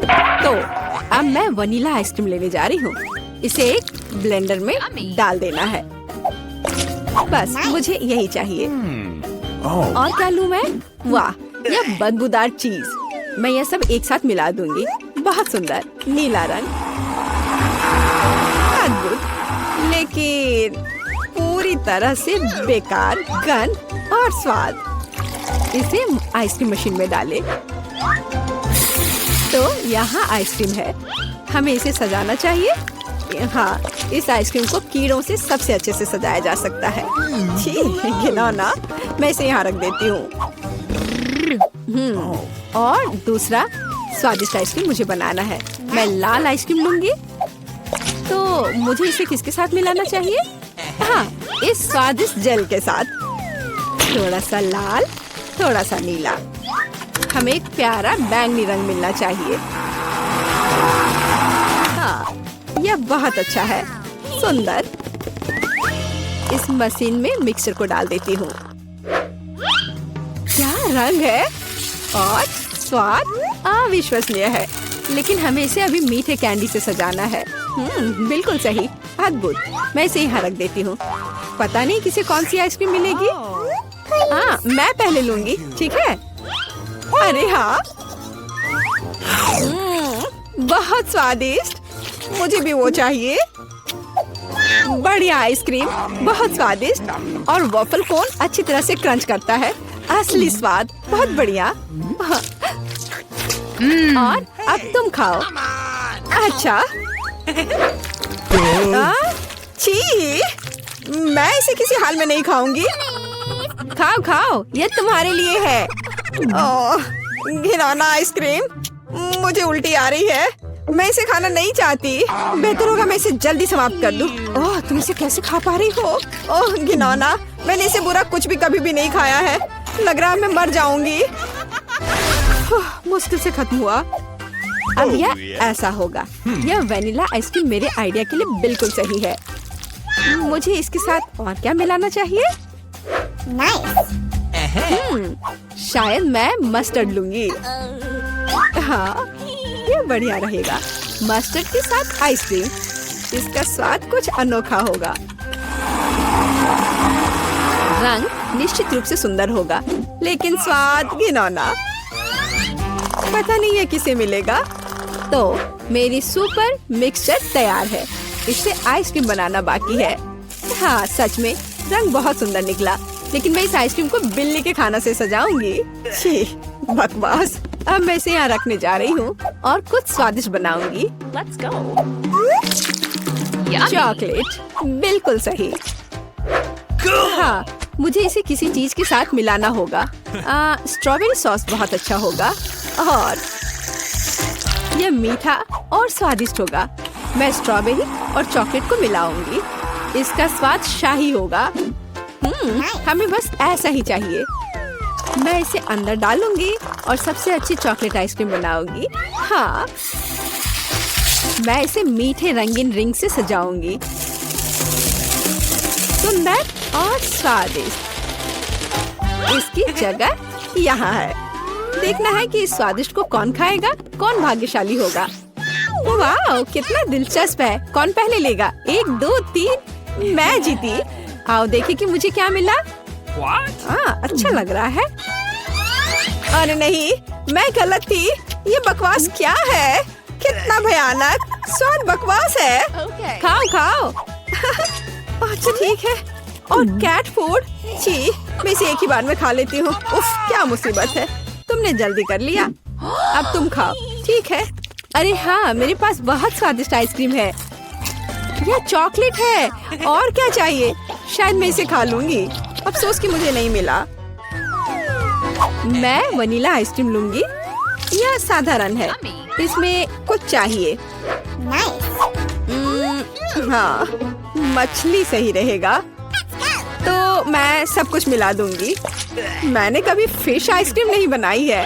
तो अब मैं वनीला आइसक्रीम लेने जा रही हूँ। इसे एक ब्लेंडर में डाल देना है। बस मुझे यही चाहिए। और क्या लूँ मैं? वाह, यह बदबूदार चीज। मैं यह सब एक साथ मिला दूंगी। बहुत सुंदर नीला रंग, अद्भुत, लेकिन पूरी तरह से बेकार गंध और स्वाद। इसे आइसक्रीम मशीन में डालें। तो यहाँ आइसक्रीम है। हमें इसे सजाना चाहिए। हाँ, इस आइसक्रीम को कीड़ों से सबसे अच्छे से सजाया जा सकता है। छी, घिनौना। मैं इसे यहाँ रख देती हूँ। और दूसरा स्वादिष्ट आइसक्रीम मुझे बनाना है। मैं लाल आइसक्रीम लूंगी। तो मुझे इसे किसके साथ मिलाना चाहिए? हाँ, इस स्वादिष्ट जेल के साथ। थोड़ा सा लाल, थोड़ा सा नीला। हमें एक प्यारा बैंगनी रंग मिलना चाहिए। हाँ, यह बहुत अच्छा है। सुंदर। इस मशीन में मिक्सचर को डाल देती हूँ। क्या रंग है और स्वाद अविश्वसनीय है। लेकिन हमें इसे अभी मीठे कैंडी से सजाना है। बिल्कुल सही, अद्भुत। मैं इसे यहाँ रख देती हूँ। पता नहीं किसे कौन सी आइसक्रीम मिलेगी। हाँ, मैं पहले लूंगी, ठीक है? अरे हाँ, बहुत स्वादिष्ट। मुझे भी वो चाहिए। बढ़िया आइसक्रीम, बहुत स्वादिष्ट। और वॉफल कोन अच्छी तरह से क्रंच करता है। असली स्वाद, बहुत बढ़िया। और अब तुम खाओ। अच्छा। छी, मैं इसे किसी हाल में नहीं खाऊंगी। खाओ खाओ, ये तुम्हारे लिए है। ओह, घिनौना आइसक्रीम। मुझे उल्टी आ रही है। मैं इसे खाना नहीं चाहती। बेहतर होगा मैं इसे जल्दी समाप्त कर दूं। ओह, तुम इसे कैसे खा पा रही हो? ओह घिनौना, मैंने इसे बुरा कुछ भी कभी भी नहीं खाया है। लग रहा है मैं मर जाऊंगी। मुश्किल से खत्म हुआ। अब यह ऐसा होगा। यह वेनिला आइसक्रीम मेरे आइडिया के लिए बिल्कुल सही है। मुझे इसके साथ और क्या मिलाना चाहिए? शायद मैं मस्टर्ड लूंगी। हाँ, ये बढ़िया रहेगा। मस्टर्ड के साथ आइसक्रीम। इसका स्वाद कुछ अनोखा होगा। रंग निश्चित रूप से सुंदर होगा, लेकिन स्वाद घिनौना। पता नहीं ये किसे मिलेगा। तो मेरी सुपर मिक्सचर तैयार है। इससे आइसक्रीम बनाना बाकी है। हाँ, सच में रंग बहुत सुंदर निकला। लेकिन मैं इस आइसक्रीम को बिल्ली के खाना से सजाऊंगी। छी, बकवास। अब मैं इसे यहाँ रखने जा रही हूँ और कुछ स्वादिष्ट बनाऊंगी। Let's go. चॉकलेट, बिल्कुल सही। हाँ, मुझे इसे किसी चीज के साथ मिलाना होगा। स्ट्रॉबेरी सॉस बहुत अच्छा होगा और यह मीठा और स्वादिष्ट होगा। मैं स्ट्रॉबेरी और चॉकलेट को मिलाऊंगी। इसका स्वाद शाही होगा। हमें बस ऐसा ही चाहिए। मैं इसे अंदर डालूंगी और सबसे अच्छी चॉकलेट आइसक्रीम बनाऊंगी। हाँ, मैं इसे मीठे रंगीन रिंग से सजाऊंगी। सुंदर और स्वादिष्ट। इसकी जगह यहाँ है। देखना है कि इस स्वादिष्ट को कौन खाएगा, कौन भाग्यशाली होगा। वाह, कितना दिलचस्प है। कौन पहले लेगा? 1, 2, 3। मैं जीती। आओ देखें कि मुझे क्या मिला। हाँ, अच्छा लग रहा है। अरे नहीं, मैं गलत थी। ये बकवास क्या है? कितना भयानक। स्वाद बकवास है। Okay. खाओ खाओ। अच्छा ठीक है। और कैट फूड। छी, मैं इसे एक ही बार में खा लेती हूँ। उफ, क्या मुसीबत है। तुमने जल्दी कर लिया। अब तुम खाओ। ठीक है। अरे हाँ, मेरे पास बहुत स्वादिष्ट आइसक्रीम है। यह चॉकलेट है। और क्या चाहिए? शायद मैं इसे खा लूंगी। अफसोस कि मुझे नहीं मिला। मैं वनीला आइसक्रीम लूंगी। यह साधारण है। इसमें कुछ चाहिए। हाँ, मछली सही रहेगा। तो मैं सब कुछ मिला दूंगी। मैंने कभी फिश आइसक्रीम नहीं बनाई है।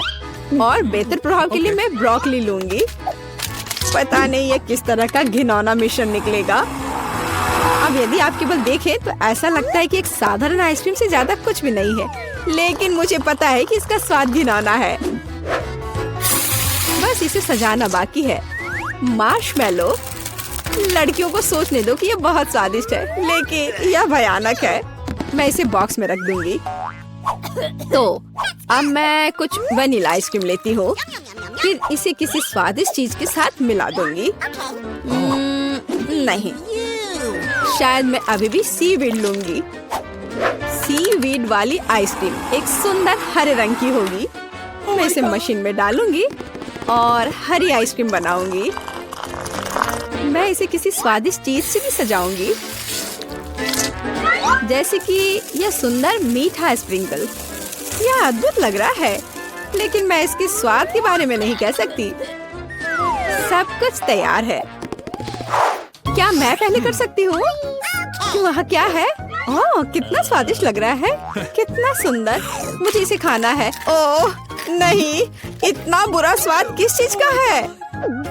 और बेहतर प्रभाव के लिए मैं ब्रोकली लूंगी। पता नहीं ये किस तरह का घिनौना मिश्रण निकलेगा। अब यदि आप केवल देखें तो ऐसा लगता है कि एक साधारण आइसक्रीम से ज्यादा कुछ भी नहीं है। लेकिन मुझे पता है कि इसका स्वाद घिनौना है। बस इसे सजाना बाकी है। मार्शमेलो, लड़कियों को सोचने दो कि ये बहुत स्वादिष्ट है, लेकिन यह भयानक है। मैं इसे बॉक्स में रख दूंगी। तो अब मैं कुछ वनीला आइसक्रीम लेती हूँ, फिर इसे किसी स्वादिष्ट चीज के साथ मिला दूंगी। नहीं, शायद मैं अभी भी सीवीड लूंगी। सीवीड वाली आइसक्रीम एक सुंदर हरे रंग की होगी। मैं इसे मशीन में डालूंगी और हरी आइसक्रीम बनाऊंगी। मैं इसे किसी स्वादिष्ट चीज से भी सजाऊंगी, जैसे कि यह सुंदर मीठा स्प्रिंकल। यह अद्भुत लग रहा है, लेकिन मैं इसके स्वाद के बारे में नहीं कह सकती। सब कुछ तैयार है। क्या मैं पहले कर सकती हूँ? वहाँ क्या है? ओह, कितना स्वादिष्ट लग रहा है, कितना सुंदर। मुझे इसे खाना है। ओह नहीं, इतना बुरा स्वाद किस चीज का है?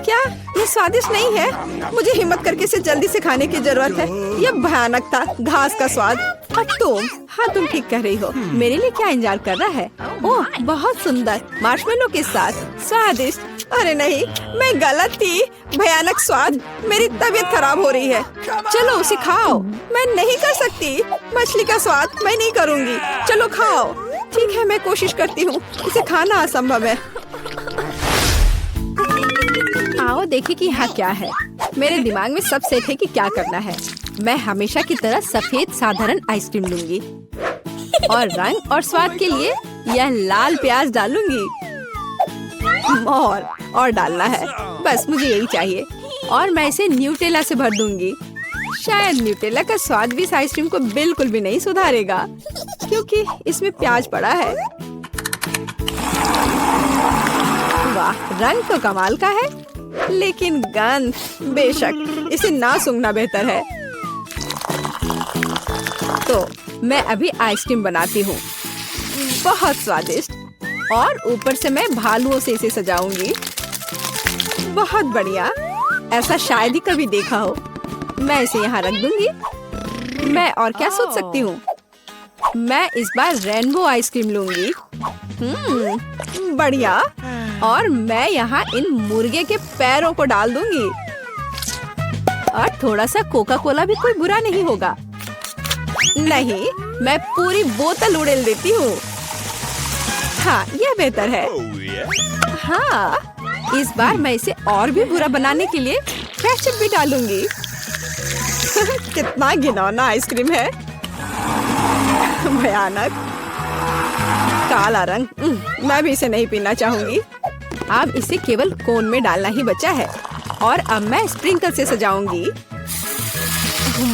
क्या ये स्वादिष्ट नहीं है? मुझे हिम्मत करके इसे जल्दी से खाने की जरूरत है। यह भयानक था, घास का स्वाद। अब तुम, हाँ तुम ठीक कह रही हो। मेरे लिए क्या इंतजार कर रहा है? ओह बहुत सुंदर, मार्शमेलो के साथ स्वादिष्ट। अरे नहीं, मैं गलत थी। भयानक स्वाद, मेरी तबीयत खराब हो रही है। चलो उसे खाओ। मैं नहीं कर सकती। मछली का स्वाद मैं नहीं करूँगी। चलो खाओ। ठीक है, मैं कोशिश करती हूँ। इसे खाना असंभव है। आओ देखें कि यहाँ क्या है। मेरे दिमाग में सब सेट है कि क्या करना है। मैं हमेशा की तरह सफेद साधारण आइसक्रीम लूंगी और रंग और स्वाद के लिए यह लाल प्याज डालूंगी। और डालना है, बस मुझे यही चाहिए। और मैं इसे न्यूटेला से भर दूंगी। शायद न्यूटेला का स्वाद भी इस आइसक्रीम को बिल्कुल भी नहीं सुधारेगा, क्योंकि इसमें प्याज पड़ा है। वाह, रंग तो कमाल का है, लेकिन गंध, बेशक इसे ना सूंघना बेहतर है। तो मैं अभी आइसक्रीम बनाती हूँ, बहुत स्वादिष्ट। और ऊपर से मैं भालुओं से इसे सजाऊंगी। बहुत बढ़िया, ऐसा शायद ही कभी देखा हो। मैं इसे यहाँ रख दूंगी। मैं और क्या सोच सकती हूँ? मैं इस बार रेनबो आइसक्रीम लूंगी। बढ़िया। और मैं यहाँ इन मुर्गे के पैरों को डाल दूंगी। और थोड़ा सा कोका कोला भी कोई बुरा नहीं होगा। नहीं, मैं पूरी बोतल उड़ेल देती हूँ। हाँ, यह बेहतर है। हाँ, इस बार मैं इसे और भी बुरा बनाने के लिए केचप भी डालूंगी। कितना घिनौना आइसक्रीम है, भयानक काला रंग। मैं भी इसे नहीं पीना चाहूंगी। अब इसे केवल कोन में डालना ही बचा है। और अब मैं स्प्रिंकल से सजाऊंगी।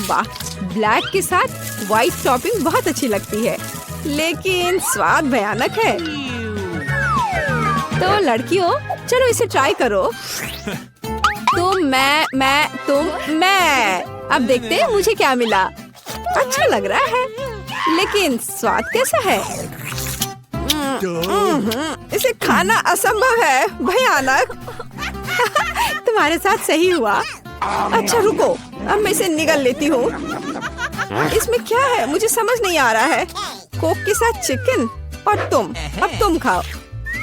वाह, ब्लैक के साथ व्हाइट टॉपिंग बहुत अच्छी लगती है, लेकिन स्वाद भयानक है। तो लड़कियों, चलो इसे ट्राई करो। तुम, मैं। अब देखते हैं मुझे क्या मिला। अच्छा लग रहा है, लेकिन स्वाद कैसा है? इसे खाना असंभव है, भयानक। तुम्हारे साथ सही हुआ। अच्छा रुको, अब मैं इसे निगल लेती हूँ। इसमें क्या है मुझे समझ नहीं आ रहा है। कोक के साथ चिकन। और तुम, अब तुम खाओ।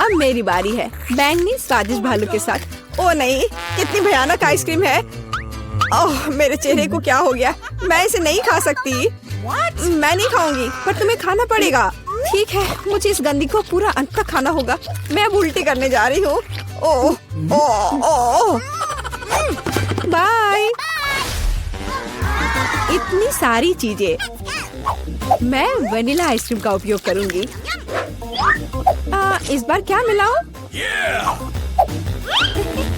अब मेरी बारी है, बैंगनी स्वादिष्ट भालू के साथ। ओ नहीं, कितनी भयानक आइसक्रीम है। ओह, मेरे चेहरे को क्या हो गया? मैं इसे नहीं खा सकती। मैं नहीं खाऊंगी, पर तुम्हें खाना पड़ेगा। ठीक है, मुझे इस गंदी को पूरा अंत तक खाना होगा। मैं अब उल्टी करने जा रही हूँ। ओह, ओह, ओह। बाय। इतनी सारी चीजें। मैं वनीला आइसक्रीम का उपयोग करूंगी। इस बार क्या मिलाऊं?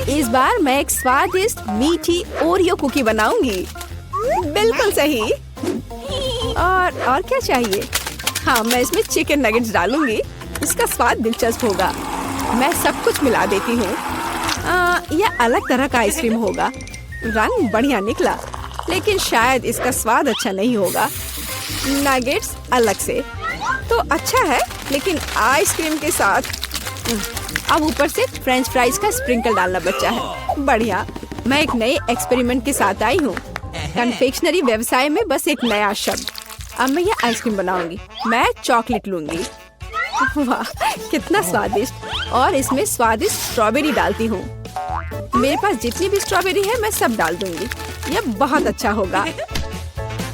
इस बार मैं एक स्वादिष्ट मीठी ओरियो कुकी बनाऊंगी। बिल्कुल सही। और क्या चाहिए? हाँ, मैं इसमें चिकन नगेट्स डालूंगी। इसका स्वाद दिलचस्प होगा। मैं सब कुछ मिला देती हूँ। यह अलग तरह का आइसक्रीम होगा। रंग बढ़िया निकला, लेकिन शायद इसका स्वाद अच्छा नहीं होगा। नगेट्स अलग से तो अच्छा है, लेकिन आइसक्रीम के साथ अब ऊपर से फ्रेंच फ्राइज का स्प्रिंकल डालना बचा है। बढ़िया। मैं एक नए एक्सपेरिमेंट के साथ आई हूँ। कन्फेक्शनरी व्यवसाय में बस एक नया शब्द। अब मैं ये आइसक्रीम बनाऊंगी। मैं चॉकलेट लूंगी। वाह, कितना स्वादिष्ट। और इसमें स्वादिष्ट स्ट्रॉबेरी डालती हूँ। मेरे पास जितनी भी स्ट्रॉबेरी है मैं सब डाल दूंगी। यह बहुत अच्छा होगा।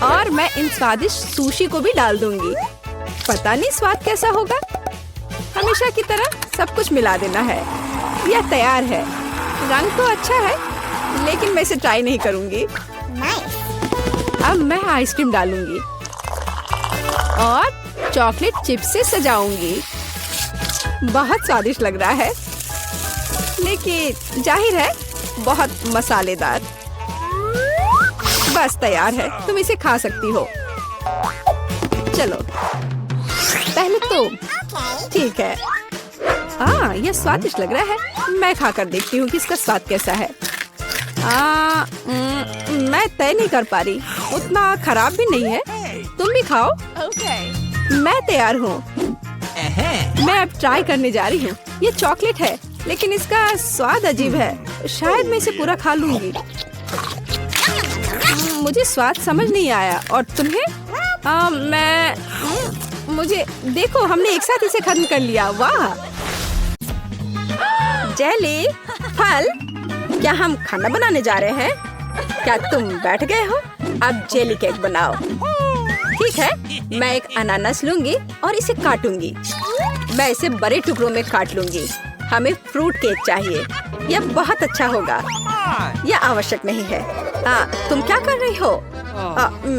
और मैं इन स्वादिष्ट सुशी को भी डाल दूंगी। पता नहीं स्वाद कैसा होगा। हमेशा की तरह सब कुछ मिला देना है। यह तैयार है। रंग तो अच्छा है, लेकिन मैं इसे ट्राई नहीं करूंगी। अब मैं आइसक्रीम डालूंगी और चॉकलेट चिप्स से सजाऊंगी। बहुत स्वादिष्ट लग रहा है, लेकिन जाहिर है बहुत मसालेदार। बस तैयार है, तुम इसे खा सकती हो। चलो पहले तुम। ठीक है। यह स्वादिष्ट लग रहा है। मैं खाकर देखती हूँ कि इसका स्वाद कैसा है। मैं तय नहीं कर पा रही। उतना खराब भी नहीं है। तुम भी खाओ। मैं तैयार हूँ। मैं अब ट्राई करने जा रही हूँ। ये चॉकलेट है, लेकिन इसका स्वाद अजीब है। शायद मैं इसे पूरा खा लूंगी। मुझे स्वाद समझ नहीं आया। और तुम्हें? मुझे देखो, हमने एक साथ इसे खत्म कर लिया। वाह, जेली फल। क्या हम खाना बनाने जा रहे हैं? क्या तुम बैठ गए हो? अब जेली केक बनाओ। ठीक है, मैं एक अनानास लूंगी और इसे काटूंगी। मैं इसे बड़े टुकड़ों में काट लूंगी। हमें फ्रूट केक चाहिए। यह बहुत अच्छा होगा। यह आवश्यक नहीं है। तुम क्या कर रही हो?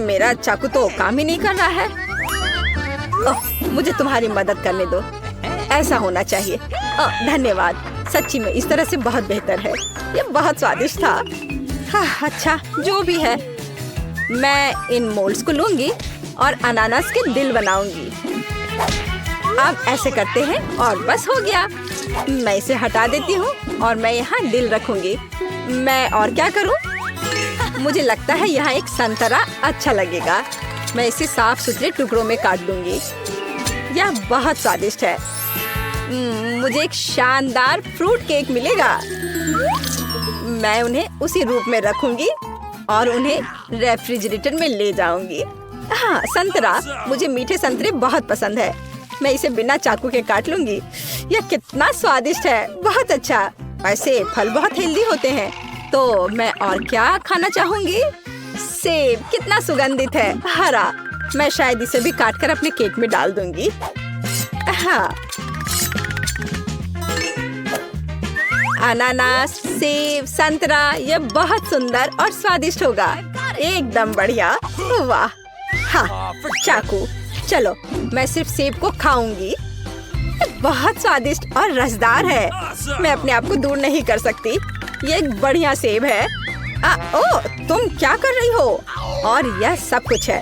मेरा चाकू तो काम ही नहीं कर रहा है। मुझे तुम्हारी मदद करने दो। ऐसा होना चाहिए। धन्यवाद। सच्ची में इस तरह से बहुत बेहतर है। यह बहुत स्वादिष्ट था। अच्छा, जो भी है, मैं इन मोल्ड्स को लूंगी और अनानास के दिल बनाऊंगी। अब ऐसे करते हैं और बस हो गया। मैं इसे हटा देती हूँ और मैं यहाँ दिल रखूंगी। मैं और क्या करूँ? मुझे लगता है यहाँ एक संतरा अच्छा लगेगा। मैं इसे साफ सुथरे टुकड़ों में काट दूंगी। यह बहुत स्वादिष्ट है। मुझे एक शानदार फ्रूट केक मिलेगा। मैं उन्हें उसी रूप में रखूंगी और उन्हें रेफ्रिजरेटर में ले जाऊंगी। संतरा। मुझे मीठे संतरे बहुत पसंद है। मैं इसे बिना चाकू के काट लूंगी। यह कितना स्वादिष्ट है। बहुत अच्छा। वैसे फल बहुत हेल्दी होते हैं, तो मैं और क्या खाना चाहूंगी? सेब कितना सुगंधित है। हरा। मैं शायद इसे भी काटकर अपने केक में डाल दूंगी। अनानास, सेब, संतरा, यह बहुत सुंदर और स्वादिष्ट होगा। एकदम बढ़िया। वाह। चाकू। चलो, मैं सिर्फ सेब को खाऊंगी। बहुत स्वादिष्ट और रसदार है। मैं अपने आप को दूर नहीं कर सकती। ये एक बढ़िया सेब है। तुम क्या कर रही हो? और यह सब कुछ है।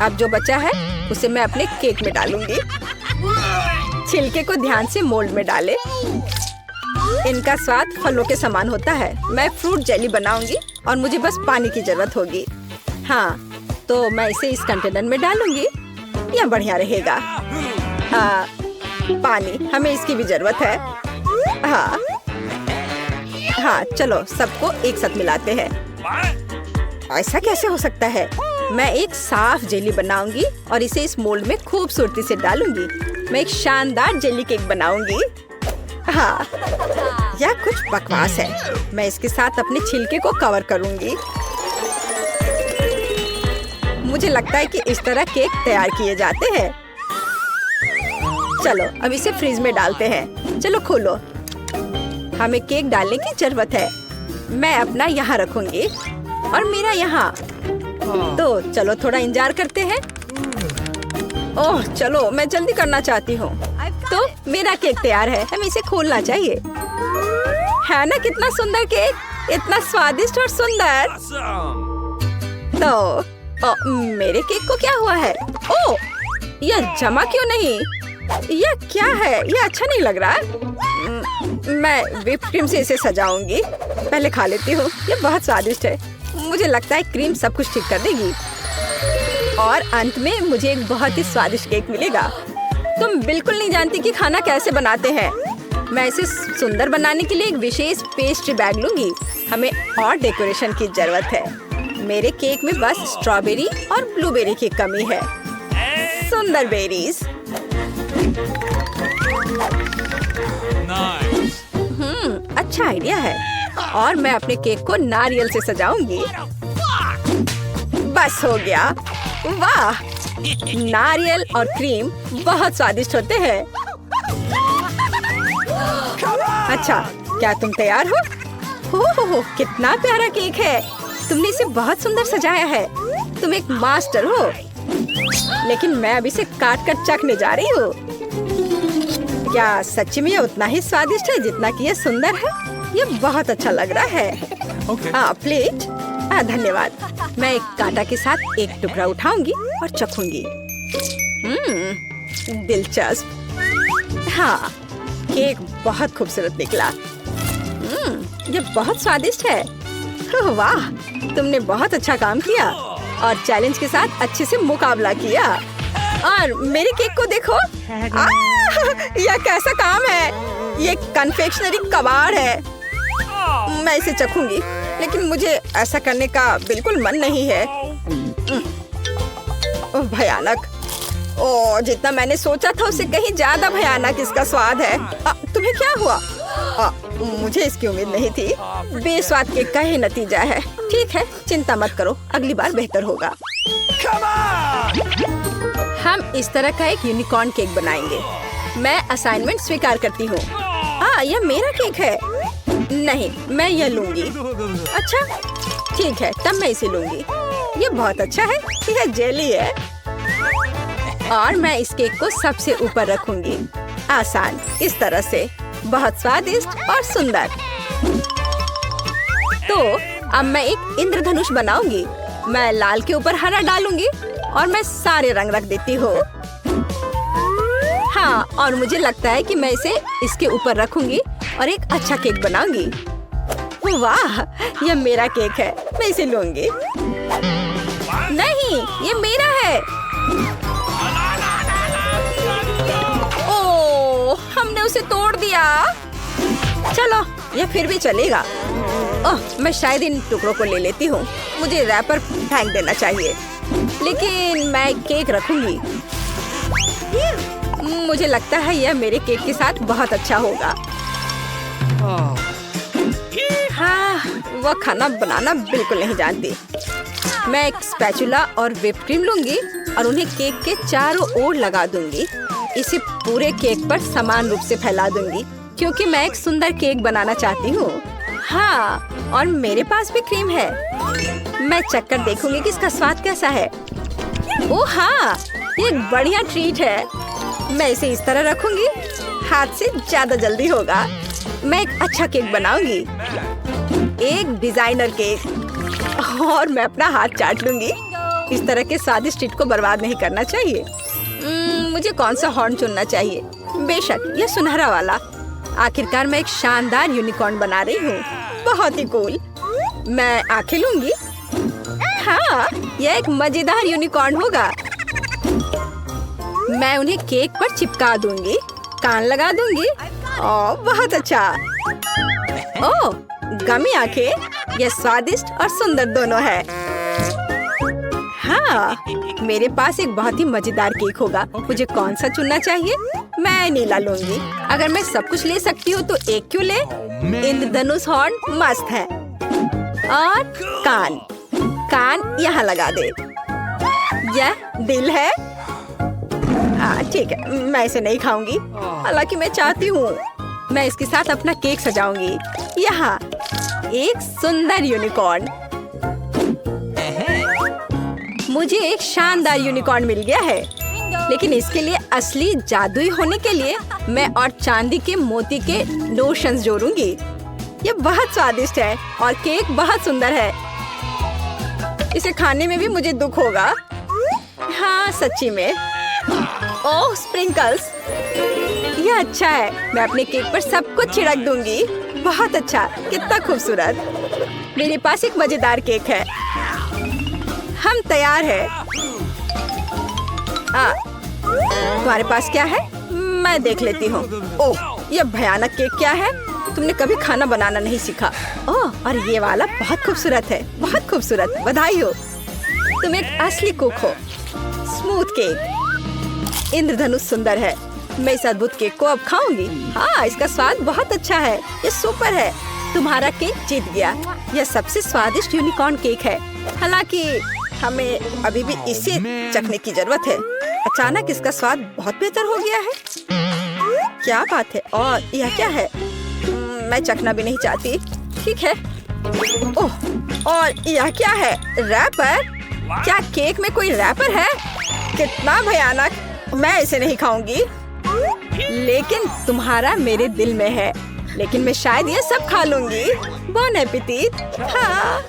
अब जो बचा है उसे मैं अपने केक में डालूंगी। छिलके को ध्यान से मोल्ड में डालें। इनका स्वाद फलों के समान होता है। मैं फ्रूट जेली बनाऊंगी और मुझे बस पानी की जरूरत होगी। तो मैं इसे इस कंटेनर में डालूंगी। यह बढ़िया रहेगा। पानी, हमें इसकी भी जरूरत है। चलो सबको एक साथ मिलाते हैं। ऐसा कैसे हो सकता है? मैं एक साफ जेली बनाऊंगी और इसे इस मोल्ड में खूबसूरती से डालूंगी। मैं एक शानदार जेली केक बनाऊंगी। यह कुछ बकवास है। मैं इसके साथ अपने छिलके को कवर करूंगी। मुझे लगता है कि इस तरह केक तैयार किए जाते हैं। चलो अब इसे फ्रीज में डालते हैं। चलो खोलो। हमें केक डालने की जरूरत है। मैं अपना यहाँ रखूंगी और मेरा यहाँ। तो चलो थोड़ा इंतजार करते हैं। ओह चलो, मैं जल्दी करना चाहती हूँ। तो मेरा केक तैयार है। हमें इसे खोलना चाहिए। है ना कितना सुंदर केक? इतना स्वादिष्ट और सुंदर। तो मेरे केक को क्या हुआ है? ओह, यह जमा क्यों नहीं? यह क्या है? यह अच्छा नहीं लग रहा। मैं व्हिप क्रीम से इसे सजाऊंगी। पहले खा लेती हूँ। यह बहुत स्वादिष्ट है। मुझे लगता है क्रीम सब कुछ ठीक कर देगी और अंत में मुझे एक बहुत ही स्वादिष्ट केक मिलेगा। तुम बिल्कुल नहीं जानती कि खाना कैसे बनाते हैं। मैं इसे सुंदर बनाने के लिए एक विशेष पेस्ट्री बैग लूंगी। हमें और डेकोरेशन की जरूरत है। मेरे केक में बस स्ट्रॉबेरी और ब्लूबेरी की कमी है। सुंदर बेरीज। अच्छा आइडिया है। और मैं अपने केक को नारियल से सजाऊंगी। बस हो गया। वाह, नारियल और क्रीम बहुत स्वादिष्ट होते हैं। अच्छा, क्या तुम तैयार हो? कितना प्यारा केक है। तुमने इसे बहुत सुंदर सजाया है। तुम एक मास्टर हो। लेकिन मैं अभी इसे काट कर चखने जा रही हूँ। क्या सच में ये उतना ही स्वादिष्ट है जितना कि ये सुंदर है? ये बहुत अच्छा लग रहा है। हाँ, प्लेट। धन्यवाद। मैं एक कांटा के साथ एक टुकड़ा उठाऊंगी और चखूंगी। दिलचस्प। हाँ, केक बहुत खूबसूरत निकला। ये बहुत स्वादिष्ट है। वाह, तुमने बहुत अच्छा काम किया और चैलेंज के साथ अच्छे से मुकाबला किया। और मेरे केक को देखो। यह कैसा काम है? ये कन्फेक्शनरी कबाड़ है। मैं इसे चखूंगी, लेकिन मुझे ऐसा करने का बिल्कुल मन नहीं है। भयानक। ओह, जितना मैंने सोचा था उससे कहीं ज्यादा भयानक इसका स्वाद है। तुम्हें क्या हुआ? मुझे इसकी उम्मीद नहीं थी। बेस्वाद केक का ही नतीजा है। ठीक है, चिंता मत करो, अगली बार बेहतर होगा। हम इस तरह का एक यूनिकॉर्न केक बनाएंगे। मैं असाइनमेंट स्वीकार करती हूँ। यह मेरा केक है। नहीं, मैं यह लूंगी। अच्छा, ठीक है, तब मैं इसे लूंगी। ये बहुत अच्छा है। यह जेली है और मैं इस केक को सबसे ऊपर रखूंगी। आसान, इस तरह से। बहुत स्वादिष्ट और सुंदर। तो अब मैं एक इंद्रधनुष बनाऊंगी। मैं लाल के ऊपर हरा डालूंगी और मैं सारे रंग रख देती हूँ। हाँ, और मुझे लगता है कि मैं इसे इसके ऊपर रखूंगी और एक अच्छा केक बनाऊंगी। वाह, यह मेरा केक है। मैं इसे लूंगी। नहीं, ये मेरा है। ओह, हमने उसे तोड़ दिया। चलो, यह फिर भी चलेगा। ओह, मैं शायद इन टुकड़ों को ले लेती हूँ। मुझे रैपर फेंक देना चाहिए, लेकिन मैं केक रखूंगी। मुझे लगता है यह मेरे केक के साथ बहुत अच्छा होगा। हाँ, वह खाना बनाना बिल्कुल नहीं जानती। मैं एक स्पैचुला और व्हिप क्रीम लूंगी और उन्हें केक के चारों ओर लगा दूंगी। इसे पूरे केक पर समान रूप से फैला दूंगी, क्योंकि मैं एक सुंदर केक बनाना चाहती हूँ। हाँ, और मेरे पास भी क्रीम है। मैं चखकर देखूंगी कि इसका स्वाद कैसा है। ओह हाँ, ये एक बढ़िया ट्रीट है। मैं इसे इस तरह रखूंगी। हाथ से ज्यादा जल्दी होगा। मैं एक अच्छा केक बनाऊंगी, एक डिजाइनर केक, और मैं अपना हाथ चाट लूंगी। इस तरह के स्वादिष्ट ट्रीट को बर्बाद नहीं करना चाहिए। मुझे कौन सा हॉर्न चुनना चाहिए? बेशक यह सुनहरा वाला। आखिरकार मैं एक शानदार यूनिकॉर्न बना रही हूँ। बहुत ही कूल। मैं आंखें लूंगी। हाँ, यह एक मजेदार यूनिकॉर्न होगा। मैं उन्हें केक पर चिपका दूंगी, कान लगा दूंगी। ओह, बहुत अच्छा। ओह, गमी आंखें। यह स्वादिष्ट और सुंदर दोनों है। हाँ, मेरे पास एक बहुत ही मजेदार केक होगा। मुझे कौन सा चुनना चाहिए? मैं नीला लूंगी। अगर मैं सब कुछ ले सकती हूँ तो एक क्यों ले? इंद्रधनुष हॉर्न मस्त है। और कान यहाँ लगा दे। यह दिल है। ठीक है, मैं इसे नहीं खाऊंगी, हालांकि मैं चाहती हूँ। मैं इसके साथ अपना केक सजाऊंगी। यहाँ एक सुंदर यूनिकॉर्न। मुझे एक शानदार यूनिकॉर्न मिल गया है, लेकिन इसके लिए असली जादुई होने के लिए मैं और चांदी के मोती के लोशंस जोड़ूंगी। ये बहुत स्वादिष्ट है और केक बहुत सुंदर है। इसे खाने में भी मुझे दुख होगा। हाँ, सच्ची में। ओह, स्प्रिंकल्स। यह अच्छा है। मैं अपने केक पर सब कुछ छिड़क दूंगी। बहुत अच्छा, कितना खूबसूरत। मेरे पास एक मजेदार केक है। हम तैयार हैं। तुम्हारे पास क्या है? मैं देख लेती हूँ। ओह, यह भयानक केक क्या है? तुमने कभी खाना बनाना नहीं सीखा। ओह, और ये वाला बहुत खूबसूरत है। बहुत खूबसूरत, बधाई हो। तुम एक असली कुक हो। Smooth cake. इंद्रधनुष सुंदर है। मैं इस अद्भुत केक को अब खाऊंगी। हाँ, इसका स्वाद बहुत अच्छा है। ये सुपर है। तुम्हारा केक जीत गया। यह सबसे स्वादिष्ट यूनिकॉर्न केक है। हालांकि हमें अभी भी इसे चखने की जरूरत है। अचानक इसका स्वाद बहुत बेहतर हो गया है। क्या बात है। और यह क्या है? मैं चखना भी नहीं चाहती। ठीक है। ओह, और यह क्या है? रैपर? क्या केक में कोई रैपर है? कितना भयानक। मैं इसे नहीं खाऊंगी। लेकिन तुम्हारा मेरे दिल में है। लेकिन मैं शायद ये सब खा लूंगी। बॉन एपेटिट। हाँ।